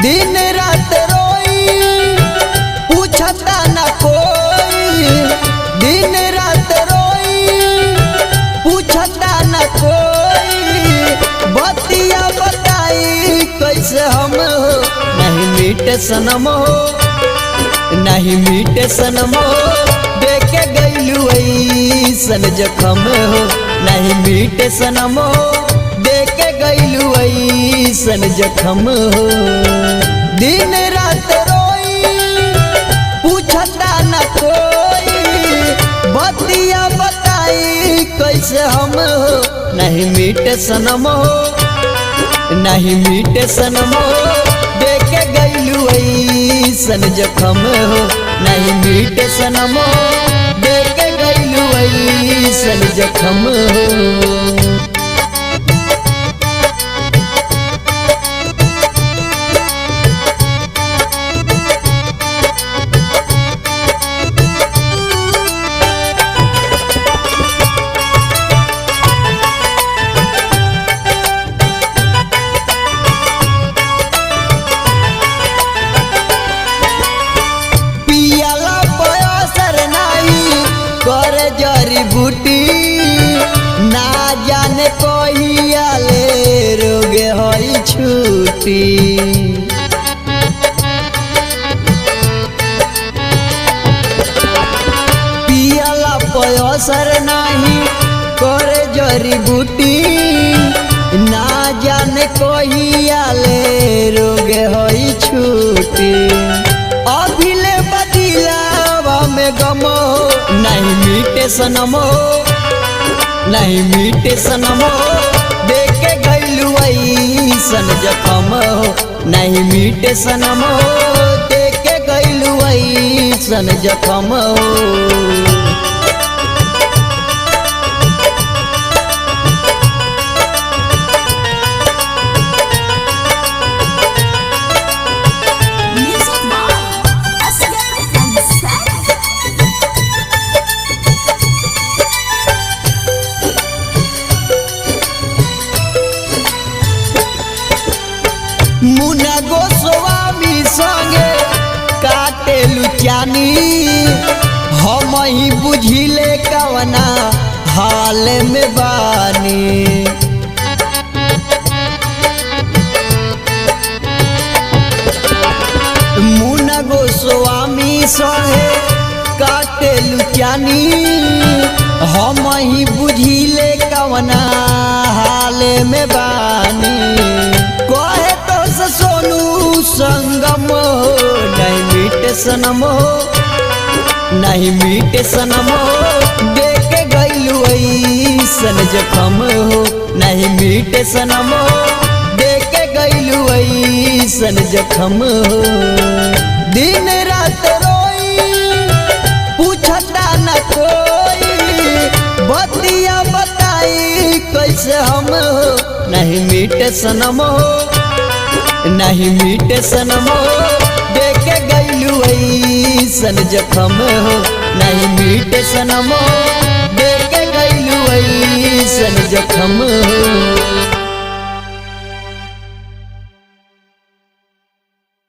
दिन रात रोई पूछता न कोई, दिन रात रोई पूछता न कोई, बतिया बताई कैसे हम हो नहीं मीटे सनम हो, नहीं मीटे सनम हो देके गईलू ऐसन जखम हो, नहीं मीटे सनम हो देके गईलू ऐसन जखम हो। दिन रात रोई पूछता न कोई, बतिया बताई कैसे हम हो नहीं मीटे सनम हो, नहीं मीटे सनम हो देके गईलू ऐसन जखम हो, नहीं मीटे सनम हो देके गईलू ऐसन जखम हो। जड़ी बूटी ना जाने कहिया ले रोगे होई छूटी, पियला पयसर नहीं करे जड़ी बूटी ना जाने कहिया ले रोगे होई छूटी, अभिले बदिलावा में गम हो नहीं मीटे सनम हो, नहीं मीटे सनम हो देके गईलू ऐसन जखम हो, नहीं मीटे सनम हो देके गईलू ऐसन जखम हो। मुन्ना गोस्वामी संगे काटे लुचानी, हम ही बुझिले कवना हाल में बानी, मुन्ना गोस्वामी संगे काटे लुचानी, हम ही बुझिले कवना हाल में बानी, कहे सोनू संगम हो नहीं मीटे सनम हो, नहीं मीटे सनम हो देके गईलू ऐसन जखम हो, नहीं मीटे सनम हो देके गईलू ऐसन जखम हो। दिन रात रोई पूछता न कोई, बतिया बताई कैसे हम हो नहीं मीटे सनम हो, नहीं मीटे सनम हो देके गईलू ऐसन जखम हो, नहीं मीटे सनम हो देके गईलू ऐसन जखम हो।